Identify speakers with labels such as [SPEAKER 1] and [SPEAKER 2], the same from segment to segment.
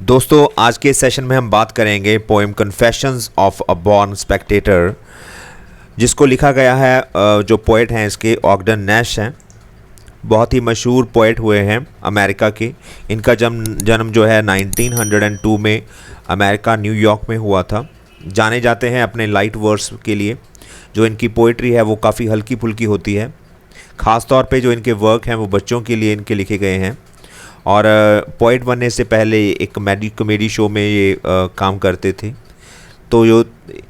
[SPEAKER 1] दोस्तों आज के सेशन में हम बात करेंगे poem confessions of a born Spectator, जिसको लिखा गया है जो पोएट हैं इसके ऑगडन नैश हैं। बहुत ही मशहूर पोएट हुए हैं अमेरिका के। इनका जन्म जो है 1902 में अमेरिका न्यूयॉर्क में हुआ था। जाने जाते हैं अपने लाइट वर्स के लिए। जो इनकी पोइट्री है वो काफ़ी हल्की फुल्की होती है। ख़ास तौर पे जो इनके वर्क हैं वो बच्चों के लिए इनके लिखे गए हैं। और पोइट बनने से पहले एक कॉमेडी शो में ये काम करते थे। तो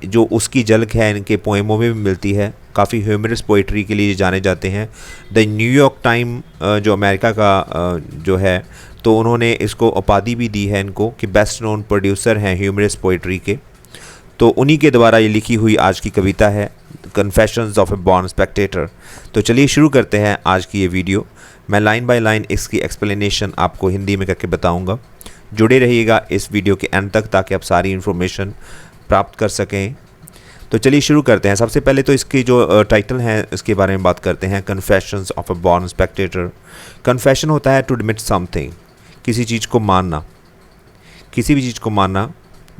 [SPEAKER 1] जो उसकी झलक है इनके पोएमों में भी मिलती है। काफ़ी ह्यूमरस पोइट्री के लिए जाने जाते हैं। द न्यूयॉर्क टाइम जो अमेरिका का जो है, तो उन्होंने इसको उपाधि भी दी है इनको कि बेस्ट नोन प्रोड्यूसर हैं ह्यूमरस पोइट्री के। तो उन्हीं के द्वारा ये लिखी हुई आज की कविता है confessions of A born Spectator. तो चलिए शुरू करते हैं आज की ये वीडियो। मैं लाइन बाय लाइन इसकी एक्सप्लेनेशन आपको हिंदी में करके बताऊंगा। जुड़े रहिएगा इस वीडियो के एंड तक ताकि आप सारी इन्फॉर्मेशन प्राप्त कर सकें। तो चलिए शुरू करते हैं। सबसे पहले तो इसकी जो टाइटल है इसके बारे में बात करते हैं। Confessions of a born Spectator. Confession होता है टू एडमिट समथिंग, किसी चीज़ को मानना, किसी भी चीज़ को मानना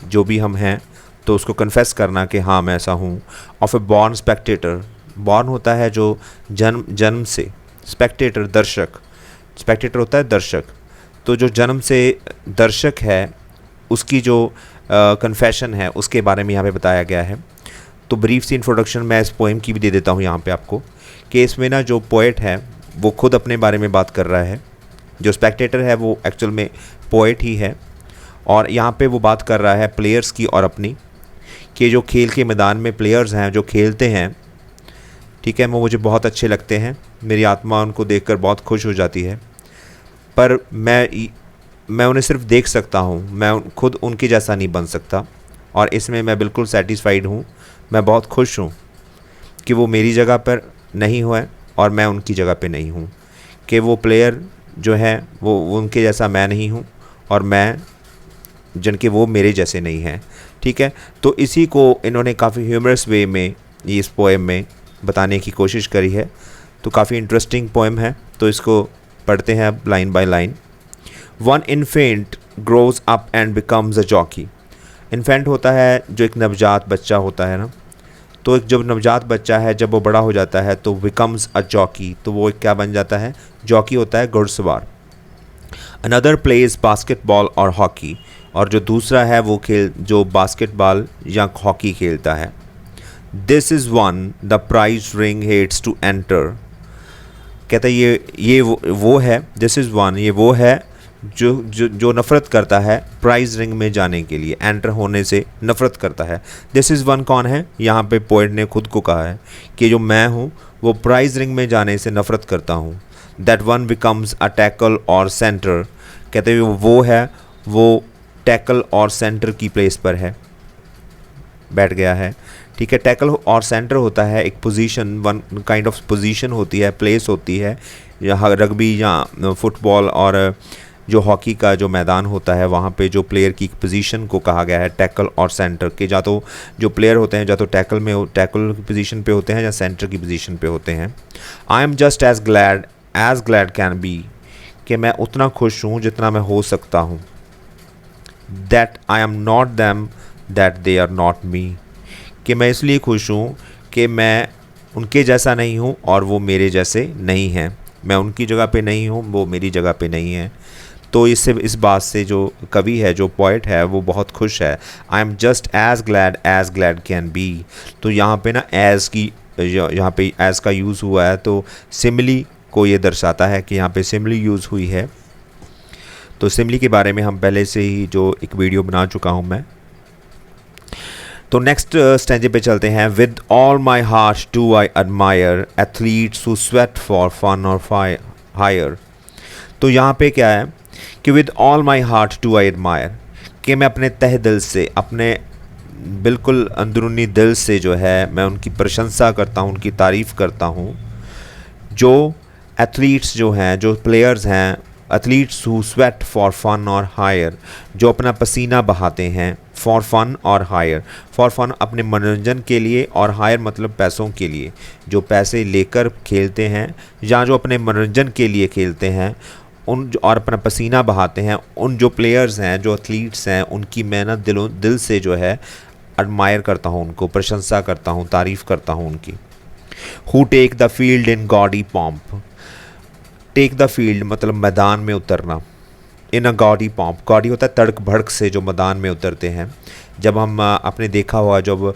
[SPEAKER 1] जो भी हम हैं तो उसको कन्फेस करना कि हाँ मैं ऐसा हूँ। Of A born Spectator, born होता है जो जन्म से, स्पेक्टेटर दर्शक, स्पेक्टेटर होता है दर्शक। तो जो जन्म से दर्शक है उसकी जो कन्फेशन है उसके बारे में यहाँ पे बताया गया है। तो ब्रीफ सी इंट्रोडक्शन मैं इस पोएम की भी दे देता हूँ यहाँ पे आपको कि इसमें ना जो पोएट है वो खुद अपने बारे में बात कर रहा है। जो स्पेक्टेटर है वो एक्चुअल में पोएट ही है और यहाँ पे वो बात कर रहा है प्लेयर्स की और अपनी, कि जो खेल के मैदान में प्लेयर्स हैं जो खेलते हैं, ठीक है, वो मुझे बहुत अच्छे लगते हैं। मेरी आत्मा उनको देखकर बहुत खुश हो जाती है। पर मैं उन्हें सिर्फ देख सकता हूँ, मैं खुद उनके जैसा नहीं बन सकता। और इसमें मैं बिल्कुल सेटिस्फाइड हूँ। मैं बहुत खुश हूँ कि वो मेरी जगह पर नहीं हुए और मैं उनकी जगह पे नहीं हूँ। कि वो प्लेयर जो है वो उनके जैसा मैं नहीं हूँ और मैं जिनके वो मेरे जैसे नहीं हैं। ठीक है, तो इसी को इन्होंने काफ़ी ह्यूमरस वे में इस पोएम में बताने की कोशिश करी है। तो काफ़ी इंटरेस्टिंग पोएम है। तो इसको पढ़ते हैं अब line by line. One infant grows up and becomes a jockey. Infant होता है जो एक नवजात बच्चा होता है ना, तो एक जब नवजात बच्चा है जब वो बड़ा हो जाता है तो बिकम्स अ जॉकी, तो वो क्या बन जाता है? जॉकी होता है घुड़सवार। अनदर प्लेज बास्केटबॉल और हॉकी, और जो दूसरा है वो जो बास्केटबॉल या हॉकी खेलता है। This is one the prize ring hates to enter. कहता है ये वो है, दिस इज़ वन, ये वो है जो नफ़रत करता है प्राइज रिंग में जाने के लिए, एंटर होने से नफ़रत करता है। दिस इज़ वन कौन है? यहाँ पे पोएट ने खुद को कहा है कि जो मैं हूँ वो प्राइज रिंग में जाने से नफ़रत करता हूँ। That one becomes a tackle और सेंटर। कहते हैं वो है, वो टैकल और सेंटर की प्लेस पर है, बैठ गया है। ठीक है, टैकल और सेंटर होता है एक position, one kind of position होती है, प्लेस होती है। यहाँ रग्बी या फुटबॉल और जो हॉकी का जो मैदान होता है वहाँ पे जो प्लेयर की पोजीशन को कहा गया है टैकल और सेंटर के। या तो जो प्लेयर होते हैं या तो टैकल की पोजीशन पे होते हैं या सेंटर की पोजीशन पे होते हैं। I am just as glad can be, कि मैं उतना खुश हूँ जितना मैं हो सकता हूँ। That I am not them that they are not me, कि मैं इसलिए खुश हूँ कि मैं उनके जैसा नहीं हूँ और वो मेरे जैसे नहीं हैं। मैं उनकी जगह पे नहीं हूँ, वो मेरी जगह पे नहीं है। तो इस बात से जो कवि है, जो पोएट है, वो बहुत खुश है। I am just as glad can be. तो यहाँ पे ना एज की, यहाँ पे एज का यूज़ हुआ है तो सिमिली को ये दर्शाता है कि यहाँ पे सिमिली यूज़ हुई है। तो सिमिली के बारे में हम पहले से ही जो एक वीडियो बना चुका हूँ मैं। तो नेक्स्ट स्टैंजे पे चलते हैं। With all my heart do I admire athletes who sweat for fun or hire. तो यहाँ पे क्या है कि with all my heart do I admire, कि मैं अपने तहे दिल से, अपने बिल्कुल अंदरूनी दिल से जो है मैं उनकी प्रशंसा करता हूँ, उनकी तारीफ़ करता हूँ। जो एथलीट्स जो हैं, जो प्लेयर्स हैं, athletes who sweat for fun or hire, जो अपना पसीना बहाते हैं, for fun or hire. For fun अपने मनोरंजन के लिए और हायर मतलब पैसों के लिए, जो पैसे लेकर खेलते हैं या जो अपने मनोरंजन के लिए खेलते हैं। और अपना पसीना बहाते हैं, उन जो प्लेयर्स हैं, जो एथलीट्स हैं, उनकी मैं ना दिल से जो है एडमायर करता हूँ, उनको प्रशंसा करता हूँ, तारीफ़ करता हूँ उनकी। Who take the field in gaudy pomp. Take the field मतलब मैदान में उतरना। In a gaudy pomp, gaudy होता है तड़क भड़क से जो मैदान में उतरते हैं। जब हम आपने देखा हुआ जब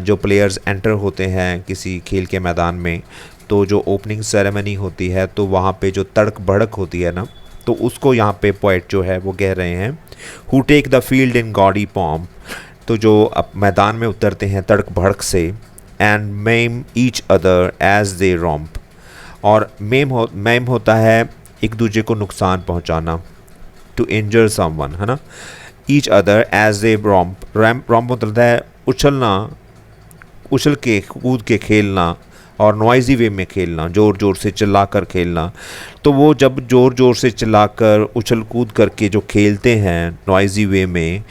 [SPEAKER 1] जो प्लेयर्स एंटर होते हैं किसी खेल के मैदान में, तो जो ओपनिंग सेरेमनी होती है तो वहाँ पे जो तड़क भड़क होती है ना, तो उसको यहाँ पे पोइट जो है वो कह रहे हैं, who take the field in gaudy pomp. तो जो अब मैदान में उतरते हैं तड़क भड़क से, and maim each other as they romp. और मेम होता है एक दूसरे को नुकसान पहुंचाना, टू इंजर समवन, है ना। Each other as a romp, romp मतलब है उछलना, उछल के कूद के खेलना, और नॉइज़ी वे में खेलना, ज़ोर ज़ोर से चिल्ला कर खेलना। तो वो जब ज़ोर ज़ोर से चिल्ला कर उछल कूद करके जो खेलते हैं नॉइज़ी वे में,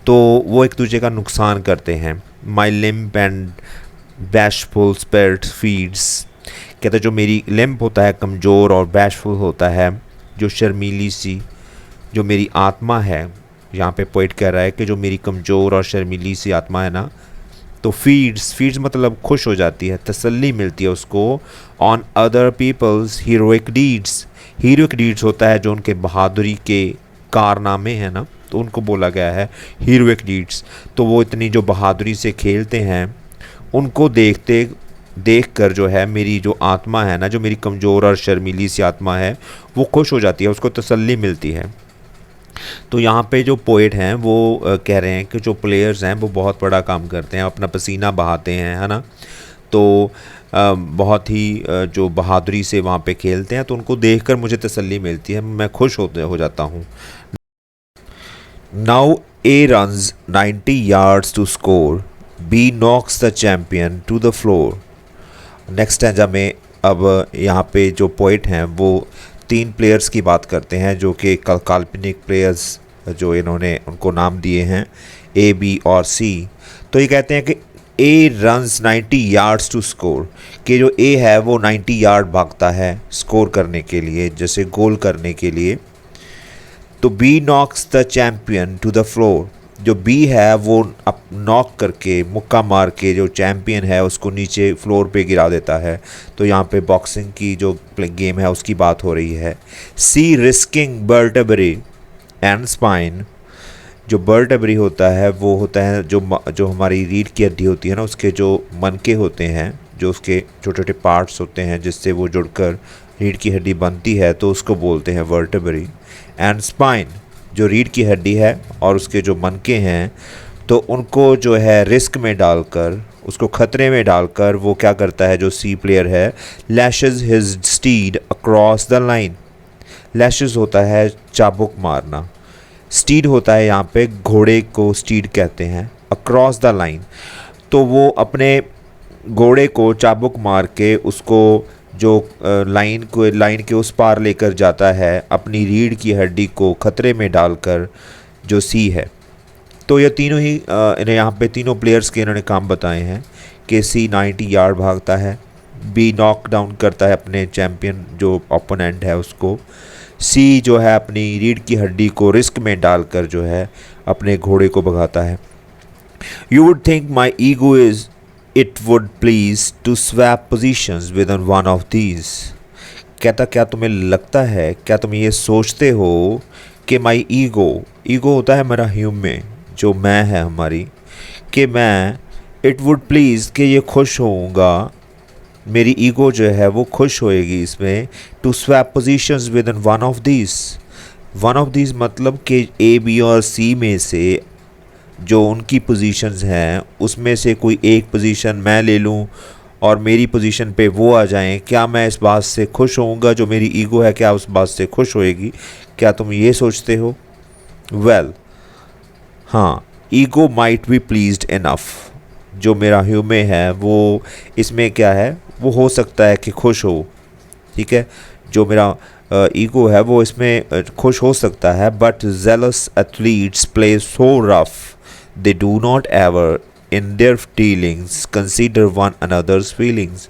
[SPEAKER 1] तो वो एक दूसरे का नुकसान करते हैं। My limp and bashful spirit feeds, कहते जो मेरी लिम्प होता है कमज़ोर और बैशफुल होता है जो शर्मीली सी, जो मेरी आत्मा है, यहाँ पे पोइट कह रहा है कि जो मेरी कमज़ोर और शर्मीली सी आत्मा है ना, तो फीड्स मतलब खुश हो जाती है, तसल्ली मिलती है उसको, on other people's heroic deeds. Heroic deeds होता है जो उनके बहादुरी के कारनामे हैं ना, तो उनको बोला गया है हीरोइक डीड्स। तो वो इतनी जो बहादुरी से खेलते हैं, उनको देख कर जो है मेरी जो आत्मा है ना, जो मेरी कमज़ोर और शर्मीली सी आत्मा है, वो खुश हो जाती है, उसको तसल्ली मिलती है। तो यहाँ पे जो पोएट हैं वो कह रहे हैं कि जो प्लेयर्स हैं वो बहुत बड़ा काम करते हैं, अपना पसीना बहाते हैं, है ना। तो बहुत ही जो बहादुरी से वहाँ पे खेलते हैं, तो उनको देखकर मुझे तसल्ली मिलती है, मैं खुश हो जाता हूँ। Now a runs 90 yards to score, be knocks the champion to the floor. Next stanza में अब यहाँ पे जो पोइट हैं वो 3 प्लेयर्स की बात करते हैं, जो कि काल्पनिक प्लेयर्स जो इन्होंने उनको नाम दिए हैं, ए, बी और सी। तो ये कहते हैं कि ए रन्स 90 yards टू स्कोर, कि जो ए है वो 90 यार्ड भागता है स्कोर करने के लिए, जैसे गोल करने के लिए। तो be knocks the champion to the floor, जो बी है वो अप नॉक करके, मुक्का मार के जो चैम्पियन है उसको नीचे फ्लोर पे गिरा देता है। तो यहाँ पे बॉक्सिंग की जो गेम है उसकी बात हो रही है। सी रिस्किंग वर्टेब्रे एंड स्पाइन, जो वर्टेब्रे होता है वो होता है जो हमारी रीढ़ की हड्डी होती है ना, उसके जो मनके होते हैं, जो उसके छोटे छोटे पार्ट्स होते हैं जिससे वो जुड़कर रीढ़ की हड्डी बनती है, तो उसको बोलते हैं वर्टेब्रे। एंड स्पाइन, जो रीढ़ की हड्डी है और उसके जो मनके हैं, तो उनको जो है रिस्क में डालकर, उसको ख़तरे में डालकर वो क्या करता है जो सी प्लेयर है, lashes his stead across the line. Lashes होता है चाबुक मारना, स्टीड होता है यहाँ पे घोड़े को स्टीड कहते हैं, अक्रॉस द लाइन। तो वो अपने घोड़े को चाबुक मार के उसको जो लाइन के उस पार लेकर जाता है, अपनी रीढ़ की हड्डी को ख़तरे में डालकर, जो सी है। तो ये तीनों ही इन्हें यहाँ पे तीनों प्लेयर्स के इन्होंने काम बताए हैं कि सी 90 यार्ड भागता है, बी नॉक डाउन करता है अपने चैम्पियन जो ओपोनेंट है उसको, सी जो है अपनी रीढ़ की हड्डी को रिस्क में डालकर जो है अपने घोड़े को भगाता है। You would think my ego is It would please to swap positions with one of these। कहता क्या तुम्हें लगता है, क्या तुम ये सोचते हो कि माई ईगो होता है मेरा ह्यूमन, जो मैं है हमारी, कि मैं इट वुड प्लीज़ कि ये खुश होऊंगा, मेरी ईगो जो है वो खुश होएगी इसमें, to swap positions with one of these मतलब कि ए, बी और सी में से जो उनकी पोजीशंस हैं उसमें से कोई एक पोजीशन मैं ले लूं और मेरी पोजीशन पे वो आ जाएं, क्या मैं इस बात से खुश होऊंगा? जो मेरी ईगो है क्या उस बात से खुश होएगी? क्या तुम ये सोचते हो? वेल हाँ, ego might be pleased enough, जो मेरा ह्यूमन है वो इसमें क्या है, वो हो सकता है कि खुश हो, ठीक है, जो मेरा ईगो है वो इसमें खुश हो सकता है। But zealous athletes play so rough, they do not ever in their dealings consider one another's feelings।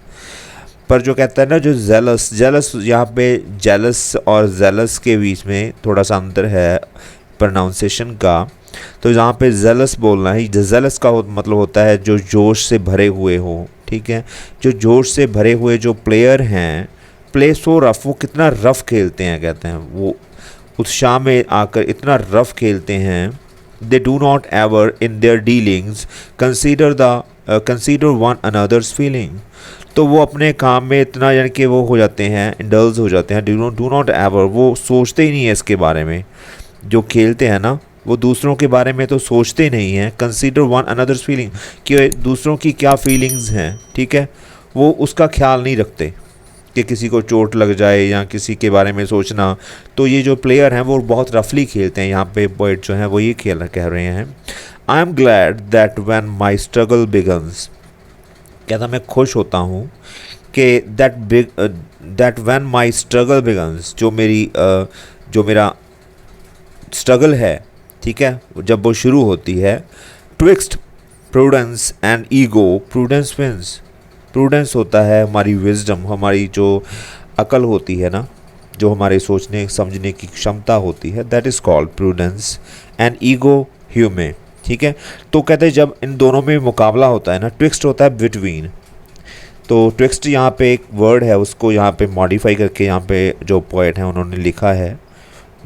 [SPEAKER 1] पर जो कहता है ना जो जेलस, जेलस यहाँ पे जेलस और जेलस के बीच में थोड़ा सा अंतर है प्रोनाउंसिएशन का। तो यहाँ पे जेलस बोलना है, जेलस का मतलब होता है जो जोश से भरे हुए हो, ठीक है। जो जोश से भरे हुए जो प्लेयर हैं, प्ले सो रफ, वो कितना रफ खेलते हैं, कहते हैं वो उत्साह में आकर इतना रफ खेलते हैं। They do not ever in their dealings consider one another's feeling. तो वो अपने काम में इतना यानी कि वो हो जाते हैं, इंडल्ज हो जाते हैं। डू नॉट एवर, वो सोचते ही नहीं है इसके बारे में। जो खेलते हैं ना वो दूसरों के बारे में तो सोचते नहीं हैं। कंसीडर वन अनदर्स फीलिंग, कि दूसरों की क्या फीलिंग्स हैं, ठीक है, वो उसका ख्याल नहीं रखते कि किसी को चोट लग जाए या किसी के बारे में सोचना। तो ये जो प्लेयर हैं वो बहुत रफली खेलते हैं। यहाँ पे पोइट जो हैं वो ये कह रहे हैं, I am glad that when my struggle begins, कहता मैं खुश होता हूँ कि that when my struggle begins, जो मेरा स्ट्रगल है, ठीक है, जब वो शुरू होती है, twixt prudence and ego prudence wins. Prudence होता है हमारी विजडम, हमारी जो अकल होती है ना, जो हमारे सोचने समझने की क्षमता होती है, that is called prudence, and ego ह्यूमे, ठीक है। तो कहते हैं जब इन दोनों में मुकाबला होता है ना, ट्विक्स्ट होता है बिटवीन। तो ट्विक्स्ट यहाँ पे एक वर्ड है, उसको यहाँ पे मॉडिफाई करके यहाँ पे जो पोएट हैं उन्होंने लिखा है।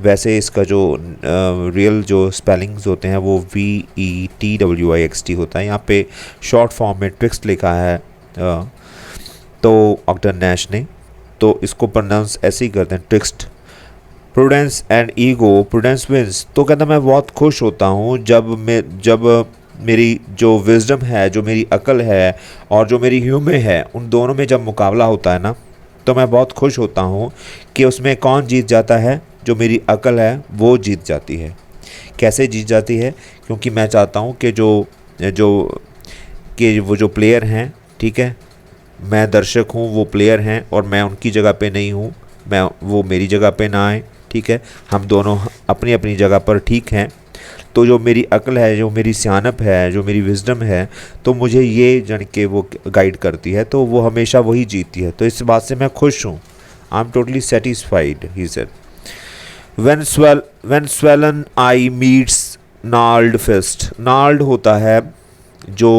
[SPEAKER 1] वैसे इसका जो रियल जो स्पेलिंग्स होते हैं वो VETWIXT होता है। यहाँ पे शॉर्ट फॉर्म में ट्विक्स्ट लिखा है तो ऑग्डन नैश ने, तो इसको प्रोनाउंस ऐसे ही करते हैं, twixt prudence and ego prudence wins. तो कहता मैं बहुत खुश होता हूँ जब मेरी जो विजडम है, जो मेरी अकल है और जो मेरी ह्यूमे है, उन दोनों में जब मुकाबला होता है ना, तो मैं बहुत खुश होता हूँ कि उसमें कौन जीत जाता है, जो मेरी अकल है वो जीत जाती है। कैसे जीत जाती है? क्योंकि मैं चाहता हूँ कि वो जो प्लेयर हैं, ठीक है, मैं दर्शक हूँ, वो प्लेयर हैं और मैं उनकी जगह पे नहीं हूँ, वो मेरी जगह पे ना आए, ठीक है, हम दोनों अपनी अपनी जगह पर ठीक हैं। तो जो मेरी अक्ल है, जो मेरी सियानप है, जो मेरी विजडम है, तो मुझे ये जान के वो गाइड करती है, तो वो हमेशा वही जीतती है। तो इस बात से मैं खुश हूँ। I am totally satisfied, he said. When swollen eye meets gnarled fist, gnarled होता है जो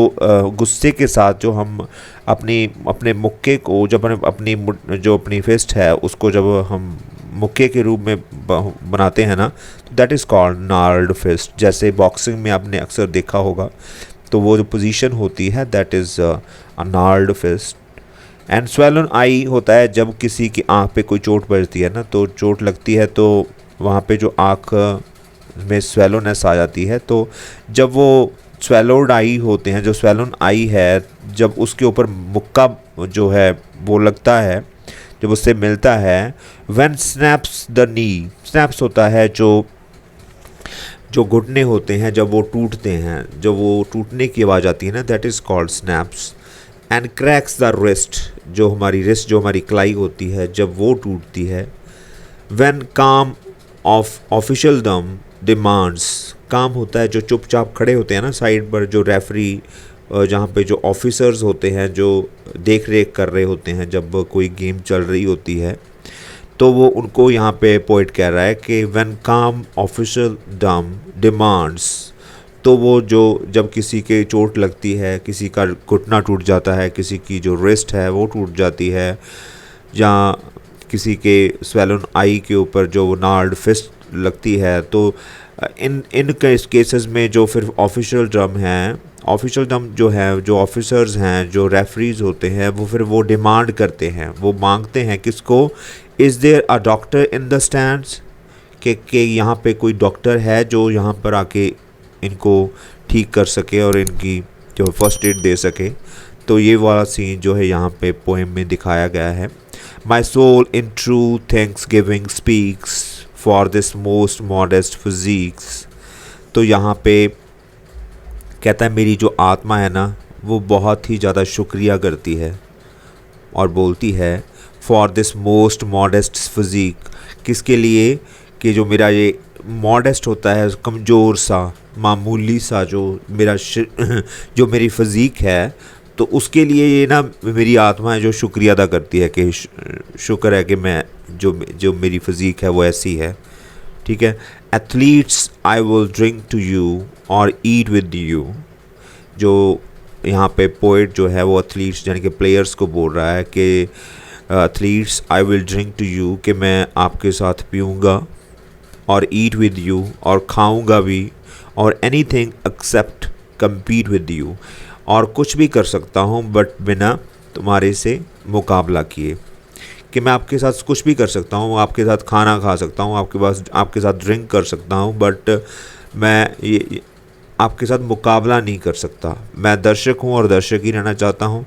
[SPEAKER 1] गुस्से के साथ जो हम अपने मुक्के को, जब अपनी फिस्ट है उसको जब हम मुक्के के रूप में बनाते हैं ना, तो that is called gnarled fist। जैसे बॉक्सिंग में आपने अक्सर देखा होगा, तो वो जो पोजीशन होती है that is a gnarled fist। And swollen eye होता है जब किसी की आँख पे कोई चोट पड़ती है ना, तो चोट लगती है तो वहाँ पे जो आँख में स्वेलोनेस आ जाती है। तो जब वो स्वेलोड आई होते हैं, जो स्वेलोन आई है, जब उसके ऊपर मुक्का जो है वो लगता है, जब उससे मिलता है, when snaps the knee, snaps होता है जो घुटने होते हैं, जब वो टूटते हैं, जब वो टूटने की आवाज़ आती है ना, that is called snaps. And cracks the wrist, जो हमारी रिस्ट, जो हमारी कलाई होती है, जब वो टूटती है। व्हेन काम ऑफ ऑफिशियल दम डिमांड्स, काम होता है जो चुपचाप खड़े होते हैं ना साइड पर, जो रेफरी, जहाँ पे जो ऑफिसर्स होते हैं जो देख रेख कर रहे होते हैं जब कोई गेम चल रही होती है, तो वो उनको यहाँ पे पोइट कह रहा है कि व्हेन काम ऑफिशियल दम डिमांड्स, तो वो जो जब किसी के चोट लगती है, किसी का घुटना टूट जाता है, किसी की जो रिस्ट है वो टूट जाती है, या किसी के स्वेलन आई के ऊपर जो नार्ड फिस्ट लगती है, तो इन केसेस में जो फिर ऑफिशियल ड्रम हैं, ऑफिशियल ड्रम जो है, जो ऑफिसर्स हैं, जो रेफरीज होते हैं, वो फिर वो डिमांड करते हैं, वो मांगते हैं किसको, is there a doctor in the stands, कि यहाँ पे कोई डॉक्टर है जो यहाँ पर आके इनको ठीक कर सके और इनकी जो फर्स्ट एड दे सके। तो ये वाला सीन जो है यहाँ पे पोएम में दिखाया गया है। My soul in true thanksgiving speaks for this most modest physics. तो यहाँ पे कहता है मेरी जो आत्मा है ना, वो बहुत ही ज़्यादा शुक्रिया करती है और बोलती है for this most modest physique, किसके लिए, कि जो मेरा ये मॉडेस्ट होता है, कमज़ोर सा, मामूली सा जो मेरा जो मेरी फिज़ीक है, तो उसके लिए ये ना मेरी आत्मा है जो शुक्रिया अदा करती है कि शुक्र है कि मैं जो मेरी फ़िज़ीक है वो ऐसी है, ठीक है। Athletes I will drink to you or eat with you. जो यहाँ पे पोइट जो है वो एथलीट्स यानी कि प्लेयर्स को बोल रहा है कि athletes I will drink to you, कि मैं आपके साथ पीऊँगा, और ईट विद यू, और खाऊँगा भी, और anything accept compete with you, और कुछ भी कर सकता हूँ बट बिना तुम्हारे से मुकाबला किए। कि मैं आपके साथ कुछ भी कर सकता हूँ, आपके साथ खाना खा सकता हूँ, आपके साथ ड्रिंक कर सकता हूँ, बट मैं ये आपके साथ मुकाबला नहीं कर सकता। मैं दर्शक हूँ और दर्शक ही रहना चाहता हूँ,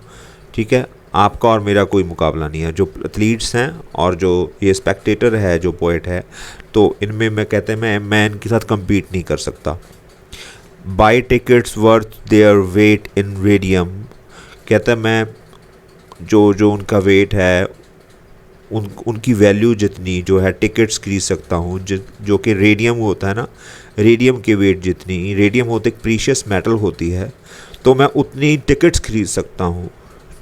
[SPEAKER 1] ठीक है। आपका और मेरा कोई मुकाबला नहीं है। जो एथलीट्स हैं और जो ये स्पेक्टेटर है, जो पोइट है, तो इनमें मैं कहते हैं मैं इनके साथ compete नहीं कर सकता। Buy tickets worth their weight in radium, कहता है मैं जो उनका वेट है उनकी वैल्यू जितनी जो है टिकट्स खरीद सकता हूँ, जो कि रेडियम होता है ना, रेडियम के वेट जितनी, रेडियम होते एक प्रीशियस मेटल होती है, तो मैं उतनी टिकट्स खरीद सकता हूँ,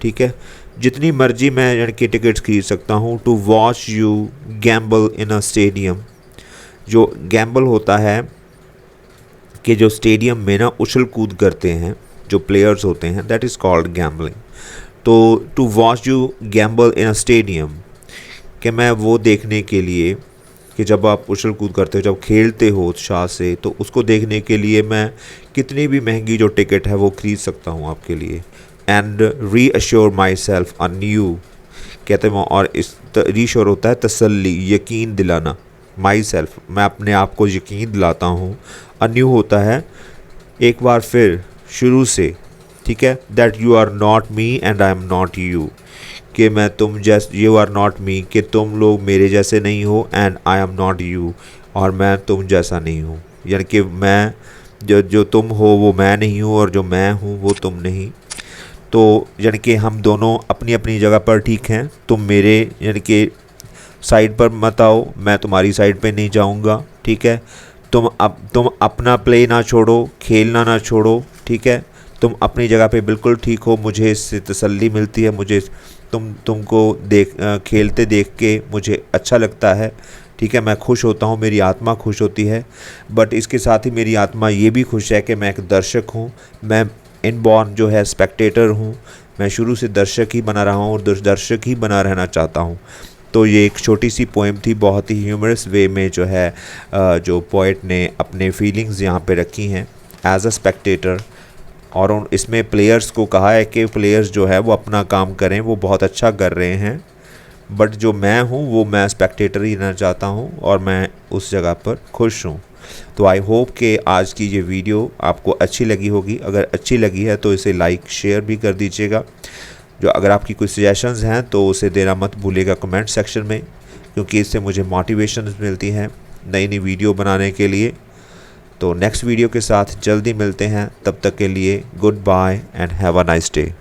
[SPEAKER 1] ठीक है। जितनी मर्जी मैं यानी कि टिकट्स खरीद सकता हूँ। To watch you gamble in a stadium, जो गैम्बल होता है कि जो स्टेडियम में ना उछल कूद करते हैं जो प्लेयर्स होते हैं, दैट इज़ कॉल्ड गैम्बलिंग। तो to watch you gamble in a stadium, कि मैं वो देखने के लिए कि जब आप उछल कूद करते हो, जब खेलते हो उत्साह से, तो उसको देखने के लिए मैं कितनी भी महंगी जो टिकट है वो ख़रीद सकता हूँ आपके लिए। And re assure my self undue, कहते हैं, और इस रीश्योर होता है तसल्ली, यकीन दिलाना। माई सेल्फ, मैं अपने आप को यकीन दिलाता हूँ। अन्यू होता है एक बार फिर, शुरू से, ठीक है। That you are not me and I am not you, कि मैं तुम जैसे, यू आर नॉट मी, कि तुम लोग मेरे जैसे नहीं हो, and I am not you, और मैं तुम जैसा नहीं हूँ। यानी कि मैं जो तुम हो वो मैं नहीं हूँ, और जो मैं हूँ वो तुम नहीं। तो यानी कि हम दोनों अपनी अपनी जगह पर ठीक हैं। तुम मेरे यानी कि साइड पर मत आओ, मैं तुम्हारी साइड पे नहीं जाऊंगा, ठीक है। तुम अपना प्ले ना छोड़ो, खेलना ना छोड़ो, ठीक है। तुम अपनी जगह पे बिल्कुल ठीक हो, मुझे इससे तसल्ली मिलती है, मुझे तुमको खेलते देख के मुझे अच्छा लगता है, ठीक है। मैं खुश होता हूँ, मेरी आत्मा खुश होती है। बट इसके साथ ही मेरी आत्मा ये भी खुश है कि मैं एक दर्शक हूँ, मैं इनबॉर्न जो है स्पेक्टेटर हूँ। मैं शुरू से दर्शक ही बना रहा हूँ और दर्शक ही बना रहना चाहता हूँ। तो ये एक छोटी सी पोएम थी, बहुत ही ह्यूमरस वे में जो है जो पोइट ने अपने फीलिंग्स यहाँ पे रखी हैं एज अ स्पेक्टेटर। और इसमें प्लेयर्स को कहा है कि प्लेयर्स जो है वो अपना काम करें, वो बहुत अच्छा कर रहे हैं, बट जो मैं हूँ वो मैं स्पेक्टेटर ही रहना चाहता हूँ और मैं उस जगह पर खुश हूँ। तो आई होप कि आज की ये वीडियो आपको अच्छी लगी होगी। अगर अच्छी लगी है तो इसे लाइक शेयर भी कर दीजिएगा। जो अगर आपकी कोई सजेशंस हैं तो उसे देना मत भूलिएगा कमेंट सेक्शन में, क्योंकि इससे मुझे मोटिवेशन मिलती हैं नई नई वीडियो बनाने के लिए। तो नेक्स्ट वीडियो के साथ जल्दी मिलते हैं, तब तक के लिए goodbye and have a nice day.